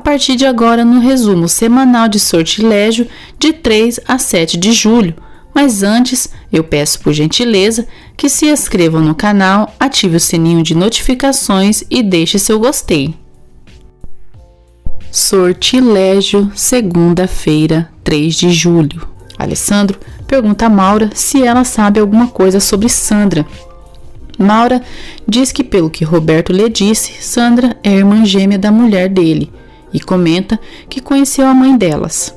partir de agora no resumo semanal de Sortilégio de 3 a 7 de julho. Mas antes, eu peço por gentileza que se inscrevam no canal, ative o sininho de notificações e deixe seu gostei. Sortilégio, segunda-feira, 3 de julho. Alessandro pergunta a Maura se ela sabe alguma coisa sobre Sandra. Maura diz que, pelo que Roberto lhe disse, Sandra é a irmã gêmea da mulher dele e comenta que conheceu a mãe delas.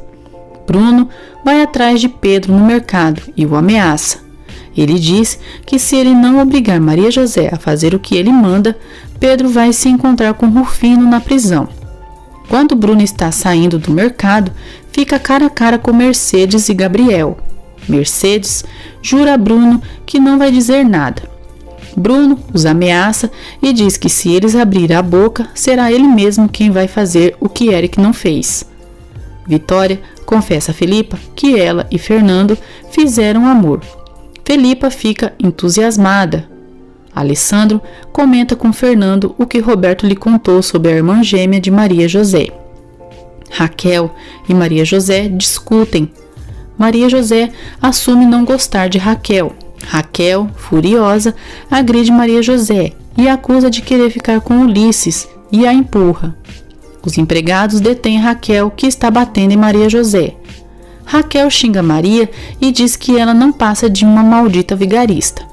Bruno vai atrás de Pedro no mercado e o ameaça. Ele diz que se ele não obrigar Maria José a fazer o que ele manda, Pedro vai se encontrar com Rufino na prisão. Quando Bruno está saindo do mercado, fica cara a cara com Mercedes e Gabriel. Mercedes jura a Bruno que não vai dizer nada. Bruno os ameaça e diz que se eles abrirem a boca, será ele mesmo quem vai fazer o que Eric não fez. Vitória confessa a Felipa que ela e Fernando fizeram amor. Felipa fica entusiasmada. Alessandro comenta com Fernando o que Roberto lhe contou sobre a irmã gêmea de Maria José. Raquel e Maria José discutem. Maria José assume não gostar de Raquel. Raquel, furiosa, agride Maria José e acusa de querer ficar com Ulisses e a empurra. Os empregados detêm Raquel, que está batendo em Maria José. Raquel xinga Maria e diz que ela não passa de uma maldita vigarista.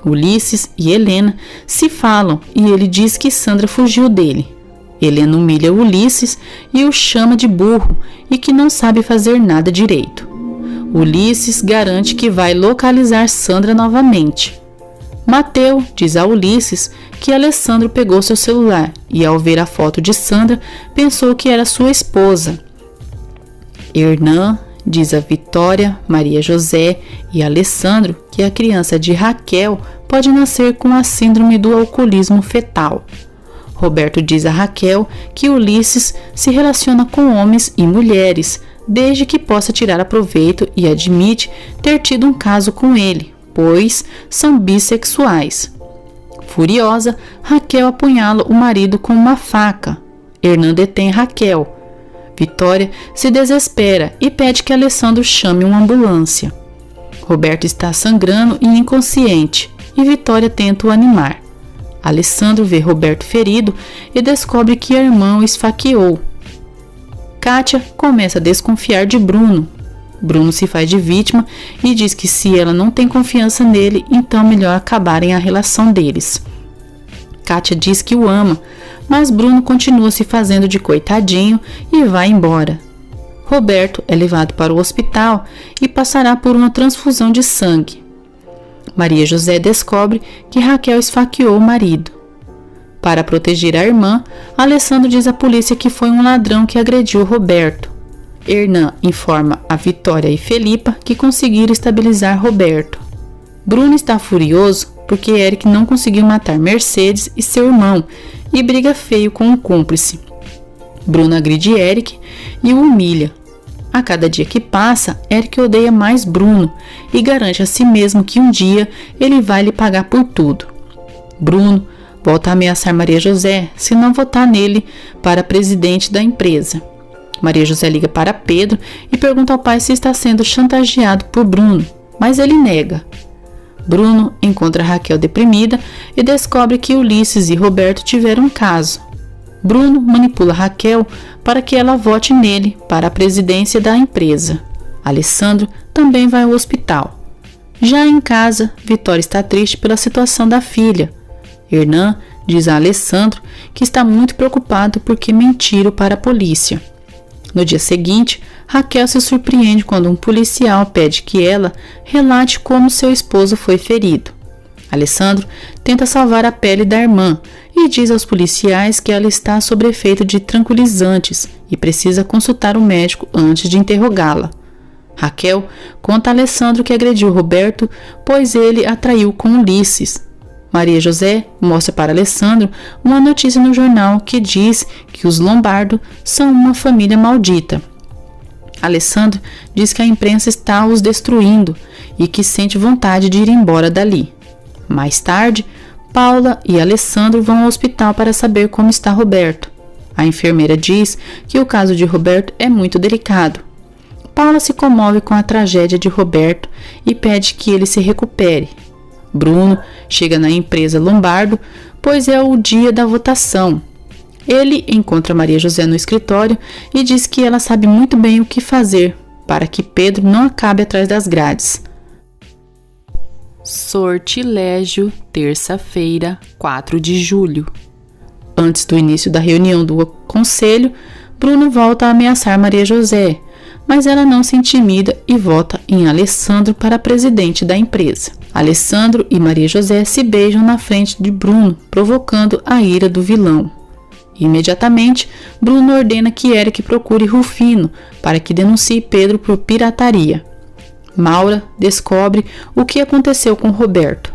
Ulisses e Helena se falam e ele diz que Sandra fugiu dele. Helena humilha Ulisses e o chama de burro e que não sabe fazer nada direito. Ulisses garante que vai localizar Sandra novamente. Mateu diz a Ulisses que Alessandro pegou seu celular e, ao ver a foto de Sandra, pensou que era sua esposa. Hernan diz a Vitória, Maria José e Alessandro que a criança de Raquel pode nascer com a síndrome do alcoolismo fetal. Roberto diz a Raquel que Ulisses se relaciona com homens e mulheres, desde que possa tirar proveito e admite ter tido um caso com ele, pois são bissexuais. Furiosa, Raquel apunhala o marido com uma faca. Hernan detém Raquel. Vitória se desespera e pede que Alessandro chame uma ambulância. Roberto está sangrando e inconsciente, e Vitória tenta o animar. Alessandro vê Roberto ferido e descobre que a irmã o esfaqueou. Kátia começa a desconfiar de Bruno. Bruno se faz de vítima e diz que se ela não tem confiança nele, então melhor acabarem a relação deles. Kátia diz que o ama, mas Bruno continua se fazendo de coitadinho e vai embora. Roberto é levado para o hospital e passará por uma transfusão de sangue. Maria José descobre que Raquel esfaqueou o marido. Para proteger a irmã, Alessandro diz à polícia que foi um ladrão que agrediu Roberto. Hernan informa a Vitória e Felipa que conseguiram estabilizar Roberto. Bruno está furioso porque Eric não conseguiu matar Mercedes e seu irmão e briga feio com um cúmplice. Bruno agride Eric e o humilha. A cada dia que passa, Eric odeia mais Bruno e garante a si mesmo que um dia ele vai lhe pagar por tudo. Bruno volta a ameaçar Maria José se não votar nele para presidente da empresa. Maria José liga para Pedro e pergunta ao pai se está sendo chantageado por Bruno, mas ele nega. Bruno encontra Raquel deprimida e descobre que Ulisses e Roberto tiveram um caso. Bruno manipula Raquel para que ela vote nele para a presidência da empresa. Alessandro também vai ao hospital. Já em casa, Vitória está triste pela situação da filha. Hernan diz a Alessandro que está muito preocupado porque mentiram para a polícia. No dia seguinte, Raquel se surpreende quando um policial pede que ela relate como seu esposo foi ferido. Alessandro tenta salvar a pele da irmã e diz aos policiais que ela está sob efeito de tranquilizantes e precisa consultar o médico antes de interrogá-la. Raquel conta a Alessandro que agrediu Roberto, pois ele a traiu com Ulisses. Maria José mostra para Alessandro uma notícia no jornal que diz que os Lombardo são uma família maldita. Alessandro diz que a imprensa está os destruindo e que sente vontade de ir embora dali. Mais tarde, Paula e Alessandro vão ao hospital para saber como está Roberto. A enfermeira diz que o caso de Roberto é muito delicado. Paula se comove com a tragédia de Roberto e pede que ele se recupere. Bruno chega na empresa Lombardo, pois é o dia da votação. Ele encontra Maria José no escritório e diz que ela sabe muito bem o que fazer para que Pedro não acabe atrás das grades. Sortilégio, terça-feira, 4 de julho. Antes do início da reunião do conselho, Bruno volta a ameaçar Maria José, mas ela não se intimida e vota em Alessandro para presidente da empresa. Alessandro e Maria José se beijam na frente de Bruno, provocando a ira do vilão. Imediatamente, Bruno ordena que Eric procure Rufino para que denuncie Pedro por pirataria. Maura descobre o que aconteceu com Roberto.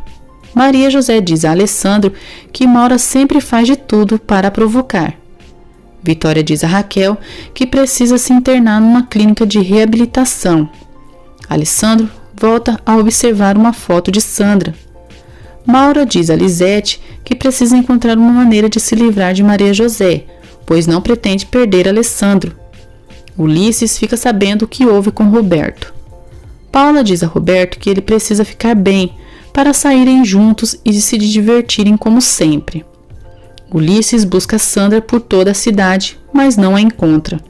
Maria José diz a Alessandro que Maura sempre faz de tudo para provocar. Vitória diz a Raquel que precisa se internar numa clínica de reabilitação. Alessandro volta a observar uma foto de Sandra. Maura diz a Lisete que precisa encontrar uma maneira de se livrar de Maria José, pois não pretende perder Alessandro. Ulisses fica sabendo o que houve com Roberto. Paula diz a Roberto que ele precisa ficar bem para saírem juntos e se divertirem como sempre. Ulisses busca Sandra por toda a cidade, mas não a encontra.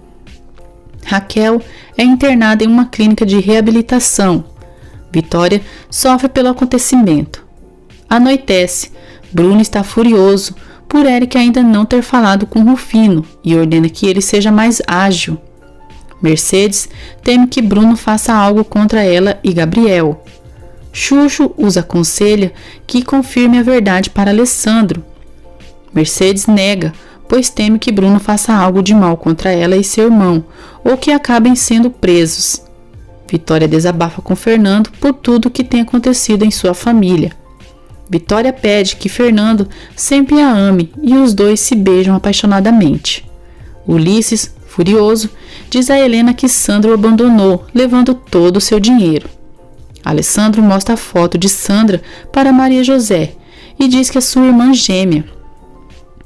Raquel é internada em uma clínica de reabilitação. Vitória sofre pelo acontecimento. Anoitece. Bruno está furioso por Eric ainda não ter falado com Rufino e ordena que ele seja mais ágil. Mercedes teme que Bruno faça algo contra ela e Gabriel. Xuxo os aconselha que confirme a verdade para Alessandro. Mercedes nega, pois teme que Bruno faça algo de mal contra ela e seu irmão, ou que acabem sendo presos. Vitória desabafa com Fernando por tudo o que tem acontecido em sua família. Vitória pede que Fernando sempre a ame e os dois se beijam apaixonadamente. Ulisses, furioso, diz a Helena que Sandra o abandonou, levando todo o seu dinheiro. Alessandro mostra a foto de Sandra para Maria José e diz que é sua irmã gêmea.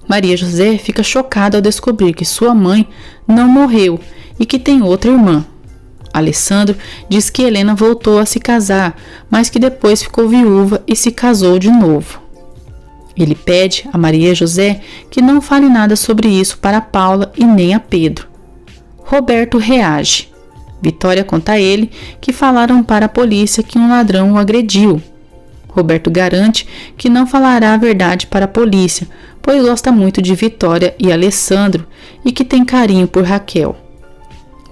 Maria José fica chocada ao descobrir que sua mãe não morreu e que tem outra irmã. Alessandro diz que Helena voltou a se casar, mas que depois ficou viúva e se casou de novo. Ele pede a Maria José que não fale nada sobre isso para Paula e nem a Pedro. Roberto reage. Vitória conta a ele que falaram para a polícia que um ladrão o agrediu. Roberto garante que não falará a verdade para a polícia, pois gosta muito de Vitória e Alessandro e que tem carinho por Raquel.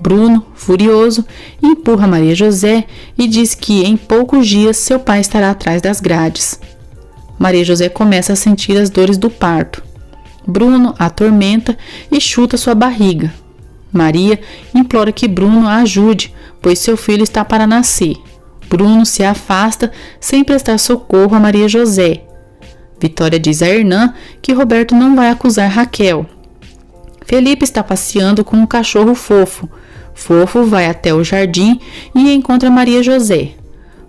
Bruno, furioso, empurra Maria José e diz que em poucos dias seu pai estará atrás das grades. Maria José começa a sentir as dores do parto. Bruno a atormenta e chuta sua barriga. Maria implora que Bruno a ajude, pois seu filho está para nascer. Bruno se afasta sem prestar socorro a Maria José. Vitória diz a Hernan que Roberto não vai acusar Raquel. Felipe está passeando com um cachorro Fofo. Fofo vai até o jardim e encontra Maria José.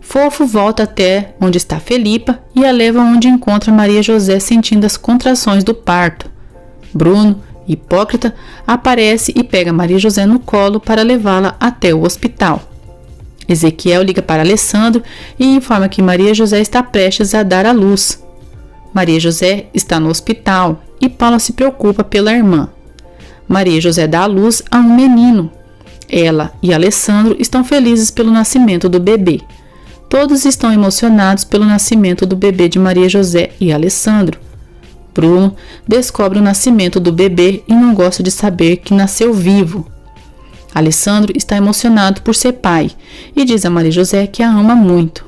Fofo volta até onde está Felipa e a leva onde encontra Maria José sentindo as contrações do parto. Bruno, hipócrita, aparece e pega Maria José no colo para levá-la até o hospital. Ezequiel liga para Alessandro e informa que Maria José está prestes a dar à luz. Maria José está no hospital e Paula se preocupa pela irmã. Maria José dá à luz a um menino. Ela e Alessandro estão felizes pelo nascimento do bebê. Todos estão emocionados pelo nascimento do bebê de Maria José e Alessandro. Bruno descobre o nascimento do bebê e não gosta de saber que nasceu vivo. Alessandro está emocionado por ser pai e diz a Maria José que a ama muito.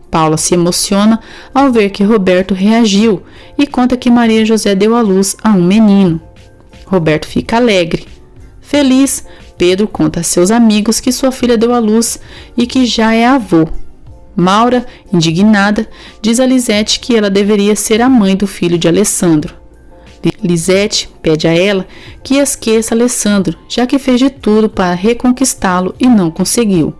Paula se emociona ao ver que Roberto reagiu e conta que Maria José deu à luz a um menino. Roberto fica alegre. Feliz, Pedro conta a seus amigos que sua filha deu à luz e que já é avô. Maura, indignada, diz a Lisete que ela deveria ser a mãe do filho de Alessandro. Lisete pede a ela que esqueça Alessandro, já que fez de tudo para reconquistá-lo e não conseguiu.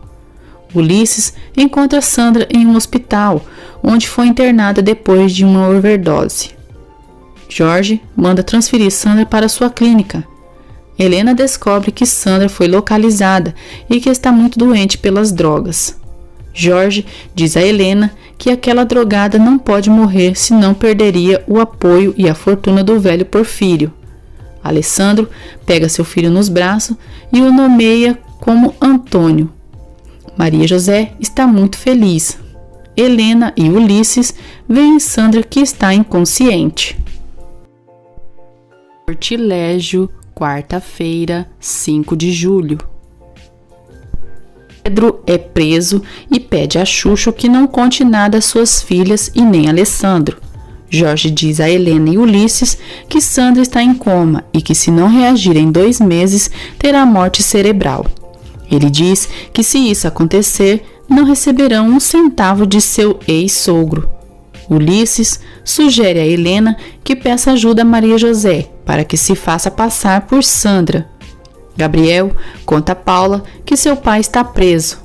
Ulisses encontra Sandra em um hospital, onde foi internada depois de uma overdose. Jorge manda transferir Sandra para sua clínica. Helena descobre que Sandra foi localizada e que está muito doente pelas drogas. Jorge diz a Helena que aquela drogada não pode morrer, senão perderia o apoio e a fortuna do velho Porfírio. Alessandro pega seu filho nos braços e o nomeia como Antônio. Maria José está muito feliz. Helena e Ulisses veem Sandra que está inconsciente. Sortilégio, quarta-feira, 5 de julho. Pedro é preso e pede a Xuxo que não conte nada às suas filhas e nem a Alessandro. Jorge diz a Helena e Ulisses que Sandra está em coma e que se não reagir em 2 meses terá morte cerebral. Ele diz que se isso acontecer, não receberão um centavo de seu ex-sogro. Ulisses sugere a Helena que peça ajuda a Maria José para que se faça passar por Sandra. Gabriel conta a Paula que seu pai está preso.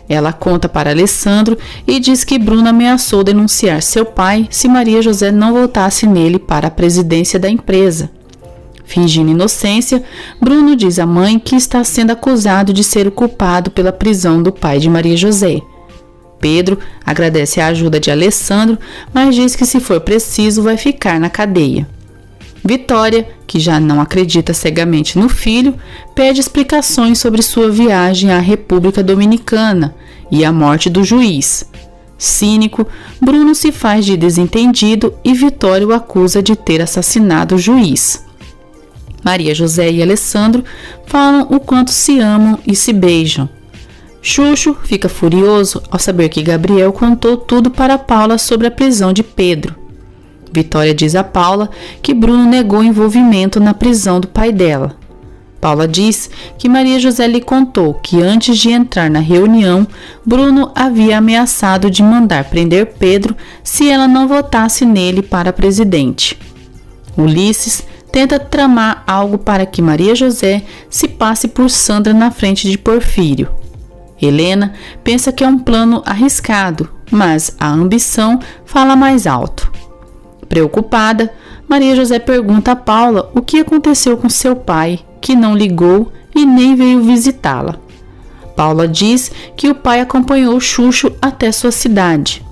Ela conta para Alessandro e diz que Bruno ameaçou denunciar seu pai se Maria José não votasse nele para a presidência da empresa. Fingindo inocência, Bruno diz à mãe que está sendo acusado de ser o culpado pela prisão do pai de Maria José. Pedro agradece a ajuda de Alessandro, mas diz que se for preciso vai ficar na cadeia. Vitória, que já não acredita cegamente no filho, pede explicações sobre sua viagem à República Dominicana e a morte do juiz. Cínico, Bruno se faz de desentendido e Vitória o acusa de ter assassinado o juiz. Maria José e Alessandro falam o quanto se amam e se beijam. Xuxo fica furioso ao saber que Gabriel contou tudo para Paula sobre a prisão de Pedro. Vitória diz a Paula que Bruno negou envolvimento na prisão do pai dela. Paula diz que Maria José lhe contou que antes de entrar na reunião, Bruno havia ameaçado de mandar prender Pedro se ela não votasse nele para presidente. Ulisses tenta tramar algo para que Maria José se passe por Sandra na frente de Porfírio. Helena pensa que é um plano arriscado, mas a ambição fala mais alto. Preocupada, Maria José pergunta a Paula o que aconteceu com seu pai, que não ligou e nem veio visitá-la. Paula diz que o pai acompanhou Xuxo até sua cidade.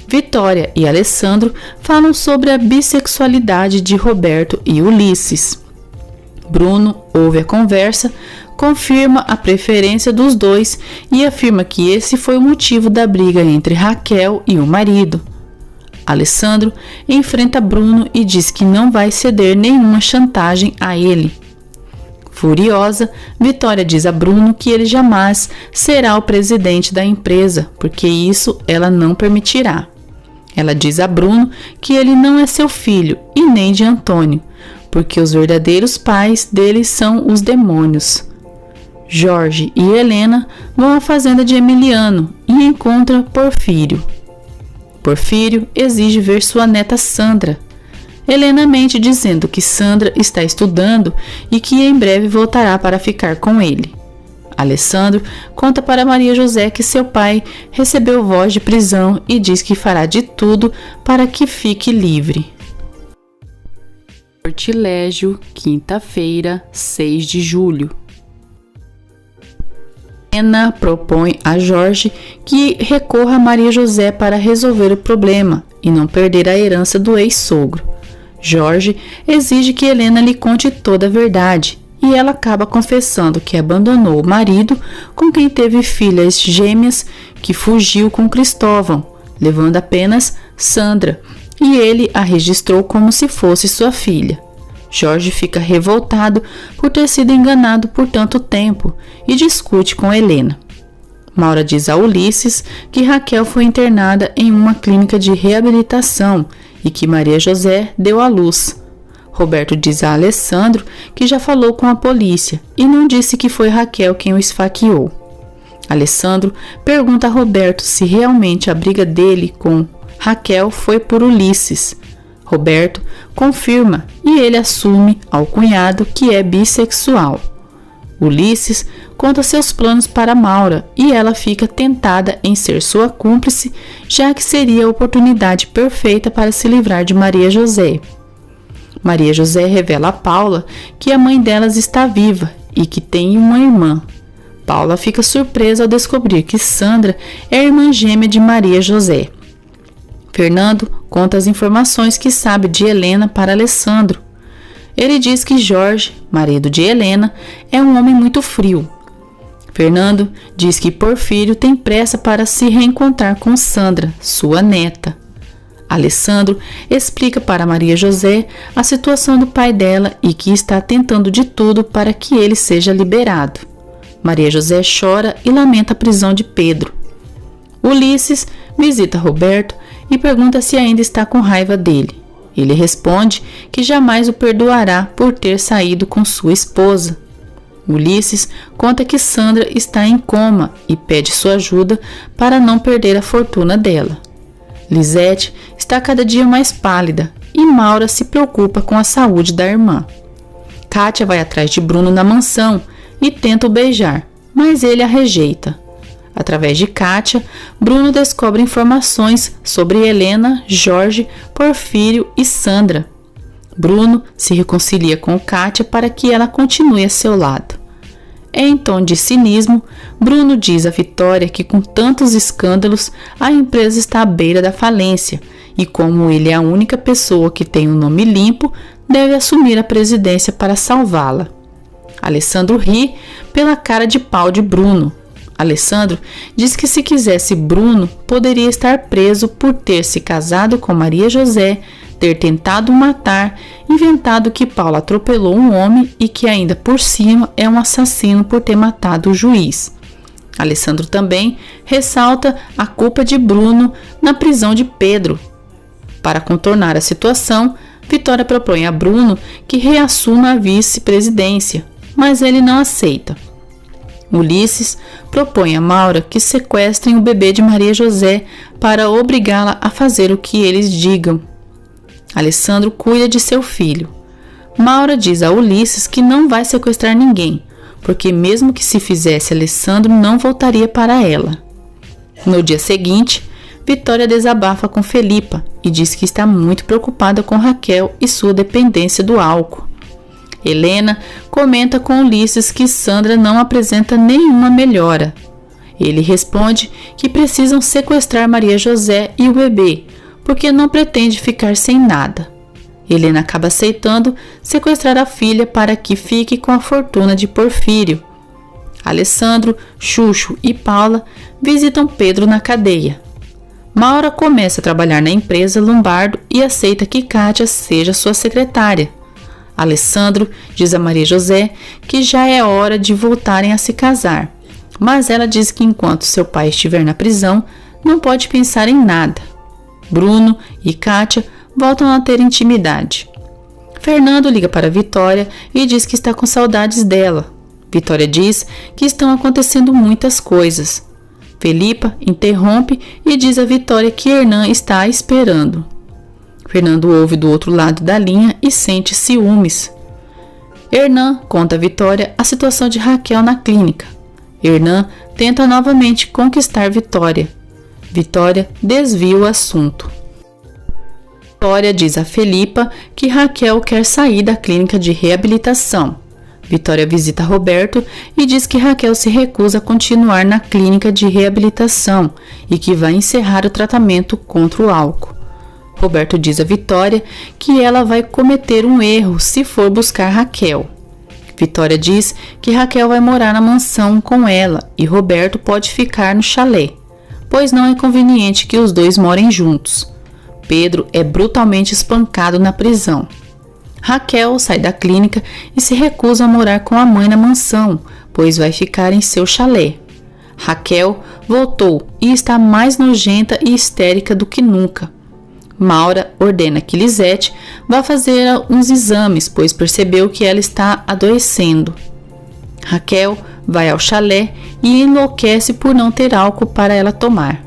Vitória e Alessandro falam sobre a bissexualidade de Roberto e Ulisses. Bruno ouve a conversa, confirma a preferência dos dois e afirma que esse foi o motivo da briga entre Raquel e o marido. Alessandro enfrenta Bruno e diz que não vai ceder nenhuma chantagem a ele. Furiosa, Vitória diz a Bruno que ele jamais será o presidente da empresa, porque isso ela não permitirá. Ela diz a Bruno que ele não é seu filho e nem de Antônio, porque os verdadeiros pais dele são os demônios. Jorge e Helena vão à fazenda de Emiliano e encontram Porfírio. Porfírio exige ver sua neta Sandra. Helena mente dizendo que Sandra está estudando e que em breve voltará para ficar com ele. Alessandro conta para Maria José que seu pai recebeu voz de prisão e diz que fará de tudo para que fique livre. Sortilégio, quinta-feira, 6 de julho. Helena propõe a Jorge que recorra a Maria José para resolver o problema e não perder a herança do ex-sogro. Jorge exige que Helena lhe conte toda a verdade e ela acaba confessando que abandonou o marido com quem teve filhas gêmeas, que fugiu com Cristóvão, levando apenas Sandra, e ele a registrou como se fosse sua filha. Jorge fica revoltado por ter sido enganado por tanto tempo e discute com Helena. Maura diz a Ulisses que Raquel foi internada em uma clínica de reabilitação e que Maria José deu à luz. Roberto diz a Alessandro que já falou com a polícia e não disse que foi Raquel quem o esfaqueou. Alessandro pergunta a Roberto se realmente a briga dele com Raquel foi por Ulisses. Roberto confirma e ele assume ao cunhado que é bissexual. Ulisses conta seus planos para Maura e ela fica tentada em ser sua cúmplice, já que seria a oportunidade perfeita para se livrar de Maria José. Maria José revela a Paula que a mãe delas está viva e que tem uma irmã. Paula fica surpresa ao descobrir que Sandra é a irmã gêmea de Maria José. Fernando conta as informações que sabe de Helena para Alessandro. Ele diz que Jorge, marido de Helena, é um homem muito frio. Fernando diz que Porfírio tem pressa para se reencontrar com Sandra, sua neta. Alessandro explica para Maria José a situação do pai dela e que está tentando de tudo para que ele seja liberado. Maria José chora e lamenta a prisão de Pedro. Ulisses visita Roberto e pergunta se ainda está com raiva dele. Ele responde que jamais o perdoará por ter saído com sua esposa. Ulisses conta que Sandra está em coma e pede sua ajuda para não perder a fortuna dela. Lisete está cada dia mais pálida e Maura se preocupa com a saúde da irmã. Kátia vai atrás de Bruno na mansão e tenta o beijar, mas ele a rejeita. Através de Kátia, Bruno descobre informações sobre Helena, Jorge, Porfírio e Sandra. Bruno se reconcilia com Kátia para que ela continue a seu lado. Em tom de cinismo, Bruno diz a Vitória que com tantos escândalos, a empresa está à beira da falência e como ele é a única pessoa que tem um nome limpo, deve assumir a presidência para salvá-la. Alessandro ri pela cara de pau de Bruno. Alessandro diz que se quisesse Bruno, poderia estar preso por ter se casado com Maria José, ter tentado matar, inventado que Paula atropelou um homem e que ainda por cima é um assassino por ter matado o juiz. Alessandro também ressalta a culpa de Bruno na prisão de Pedro. Para contornar a situação, Vitória propõe a Bruno que reassuma a vice-presidência, mas ele não aceita. Ulisses propõe a Maura que sequestrem o bebê de Maria José para obrigá-la a fazer o que eles digam. Alessandro cuida de seu filho. Maura diz a Ulisses que não vai sequestrar ninguém, porque mesmo que se fizesse, Alessandro não voltaria para ela. No dia seguinte, Vitória desabafa com Felipa e diz que está muito preocupada com Raquel e sua dependência do álcool. Helena comenta com Ulisses que Sandra não apresenta nenhuma melhora. Ele responde que precisam sequestrar Maria José e o bebê, porque não pretende ficar sem nada. Helena acaba aceitando sequestrar a filha para que fique com a fortuna de Porfírio. Alessandro, Xuxo e Paula visitam Pedro na cadeia. Maura começa a trabalhar na empresa Lombardo e aceita que Kátia seja sua secretária. Alessandro diz a Maria José que já é hora de voltarem a se casar, mas ela diz que enquanto seu pai estiver na prisão, não pode pensar em nada. Bruno e Kátia voltam a ter intimidade. Fernando liga para Vitória e diz que está com saudades dela. Vitória diz que estão acontecendo muitas coisas. Felipa interrompe e diz a Vitória que Hernan está esperando. Fernando ouve do outro lado da linha e sente ciúmes. Hernan conta a Vitória a situação de Raquel na clínica. Hernan tenta novamente conquistar Vitória. Vitória desvia o assunto. Vitória diz a Felipa que Raquel quer sair da clínica de reabilitação. Vitória visita Roberto e diz que Raquel se recusa a continuar na clínica de reabilitação e que vai encerrar o tratamento contra o álcool. Roberto diz a Vitória que ela vai cometer um erro se for buscar Raquel. Vitória diz que Raquel vai morar na mansão com ela e Roberto pode ficar no chalé, pois não é conveniente que os dois morem juntos. Pedro é brutalmente espancado na prisão. Raquel sai da clínica e se recusa a morar com a mãe na mansão, pois vai ficar em seu chalé. Raquel voltou e está mais nojenta e histérica do que nunca. Maura ordena que Lisete vá fazer uns exames, pois percebeu que ela está adoecendo. Raquel vai ao chalé e enlouquece por não ter álcool para ela tomar.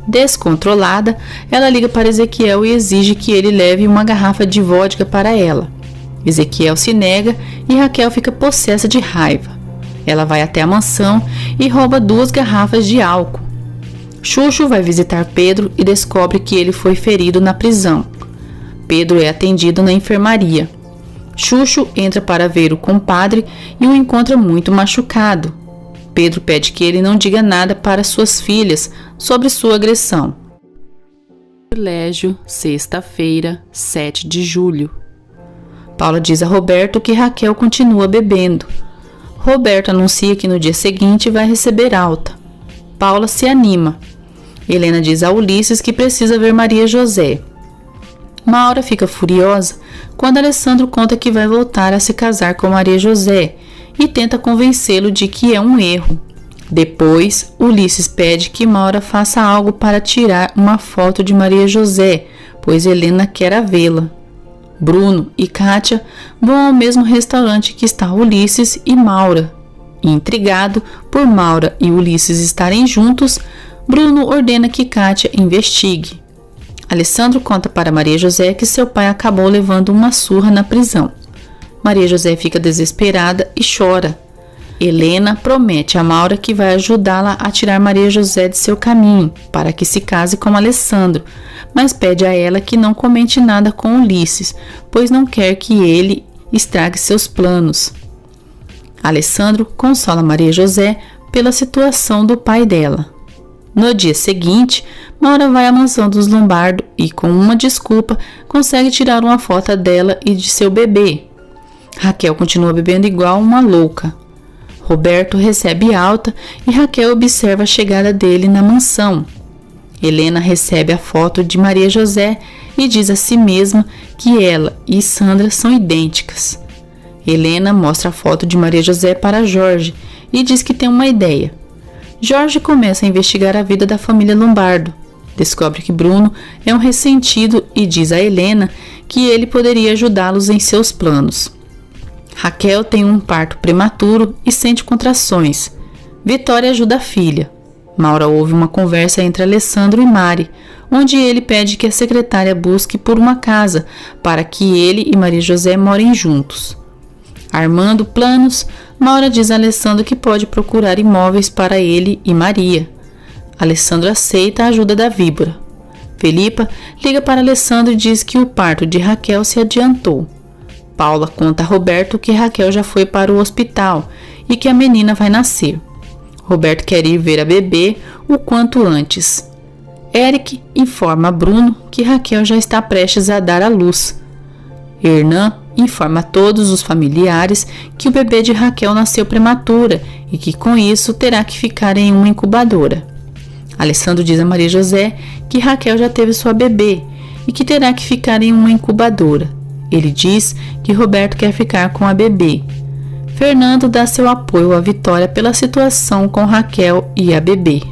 Descontrolada, ela liga para Ezequiel e exige que ele leve uma garrafa de vodka para ela. Ezequiel se nega e Raquel fica possessa de raiva. Ela vai até a mansão e rouba 2 garrafas de álcool. Xuxo vai visitar Pedro e descobre que ele foi ferido na prisão. Pedro é atendido na enfermaria. Chuchu entra para ver o compadre e o encontra muito machucado. Pedro pede que ele não diga nada para suas filhas sobre sua agressão. Colégio, sexta-feira, 7 de julho. Paula diz a Roberto que Raquel continua bebendo. Roberto anuncia que no dia seguinte vai receber alta. Paula se anima. Helena diz a Ulisses que precisa ver Maria José. Maura fica furiosa quando Alessandro conta que vai voltar a se casar com Maria José e tenta convencê-lo de que é um erro. Depois, Ulisses pede que Maura faça algo para tirar uma foto de Maria José, pois Helena quer a vê-la. Bruno e Kátia vão ao mesmo restaurante que está Ulisses e Maura. Intrigado por Maura e Ulisses estarem juntos, Bruno ordena que Kátia investigue. Alessandro conta para Maria José que seu pai acabou levando uma surra na prisão. Maria José fica desesperada e chora. Helena promete a Maura que vai ajudá-la a tirar Maria José de seu caminho para que se case com Alessandro, mas pede a ela que não comente nada com Ulisses, pois não quer que ele estrague seus planos. Alessandro consola Maria José pela situação do pai dela. No dia seguinte, Maura vai à mansão dos Lombardo e, com uma desculpa, consegue tirar uma foto dela e de seu bebê. Raquel continua bebendo igual uma louca. Roberto recebe alta e Raquel observa a chegada dele na mansão. Helena recebe a foto de Maria José e diz a si mesma que ela e Sandra são idênticas. Helena mostra a foto de Maria José para Jorge e diz que tem uma ideia. Jorge começa a investigar a vida da família Lombardo. Descobre que Bruno é um ressentido e diz a Helena que ele poderia ajudá-los em seus planos. Raquel tem um parto prematuro e sente contrações. Vitória ajuda a filha. Maura ouve uma conversa entre Alessandro e Mari, onde ele pede que a secretária busque por uma casa para que ele e Maria José morem juntos. Armando planos, Maura diz a Alessandro que pode procurar imóveis para ele e Maria. Alessandro aceita a ajuda da víbora. Felipa liga para Alessandro e diz que o parto de Raquel se adiantou. Paula conta a Roberto que Raquel já foi para o hospital e que a menina vai nascer. Roberto quer ir ver a bebê o quanto antes. Eric informa a Bruno que Raquel já está prestes a dar à luz. Hernan informa a todos os familiares que o bebê de Raquel nasceu prematura e que com isso terá que ficar em uma incubadora. Alessandro diz a Maria José que Raquel já teve sua bebê e que terá que ficar em uma incubadora. Ele diz que Roberto quer ficar com a bebê. Fernando dá seu apoio à Vitória pela situação com Raquel e a bebê.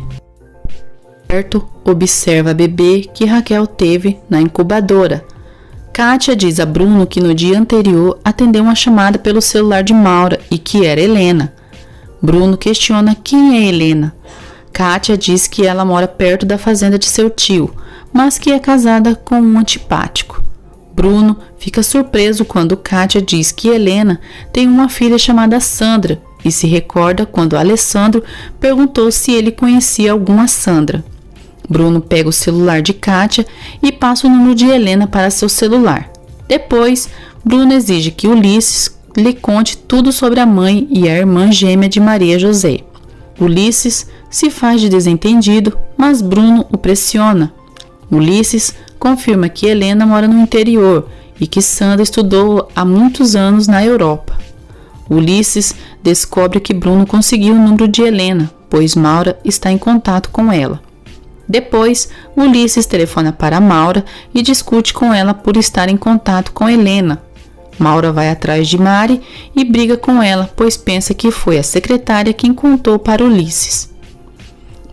Roberto observa a bebê que Raquel teve na incubadora. Kátia diz a Bruno que no dia anterior atendeu uma chamada pelo celular de Maura e que era Helena. Bruno questiona quem é Helena. Kátia diz que ela mora perto da fazenda de seu tio, mas que é casada com um antipático. Bruno fica surpreso quando Kátia diz que Helena tem uma filha chamada Sandra e se recorda quando Alessandro perguntou se ele conhecia alguma Sandra. Bruno pega o celular de Kátia e passa o número de Helena para seu celular. Depois, Bruno exige que Ulisses lhe conte tudo sobre a mãe e a irmã gêmea de Maria José. Ulisses se faz de desentendido, mas Bruno o pressiona. Ulisses confirma que Helena mora no interior e que Sandra estudou há muitos anos na Europa. Ulisses descobre que Bruno conseguiu o número de Helena, pois Maura está em contato com ela. Depois, Ulisses telefona para Maura e discute com ela por estar em contato com Helena. Maura vai atrás de Mari e briga com ela, pois pensa que foi a secretária quem contou para Ulisses.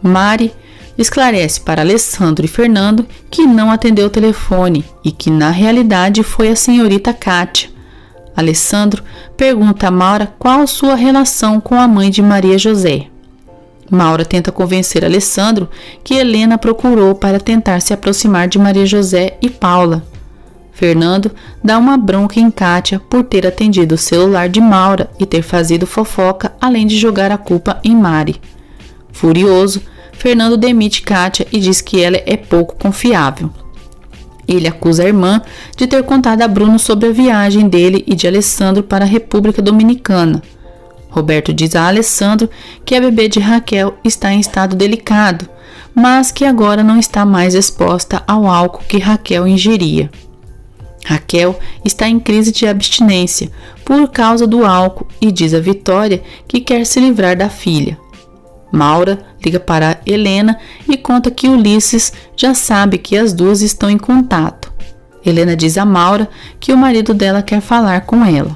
Mari esclarece para Alessandro e Fernando que não atendeu o telefone e que na realidade foi a senhorita Kátia. Alessandro pergunta a Maura qual sua relação com a mãe de Maria José. Maura tenta convencer Alessandro que Helena procurou para tentar se aproximar de Maria José e Paula. Fernando dá uma bronca em Kátia por ter atendido o celular de Maura e ter fazido fofoca, além de jogar a culpa em Mari. Furioso, Fernando demite Kátia e diz que ela é pouco confiável. Ele acusa a irmã de ter contado a Bruno sobre a viagem dele e de Alessandro para a República Dominicana. Roberto diz a Alessandro que a bebê de Raquel está em estado delicado, mas que agora não está mais exposta ao álcool que Raquel ingeria. Raquel está em crise de abstinência por causa do álcool e diz a Vitória que quer se livrar da filha. Maura liga para Helena e conta que Ulisses já sabe que as duas estão em contato. Helena diz a Maura que o marido dela quer falar com ela.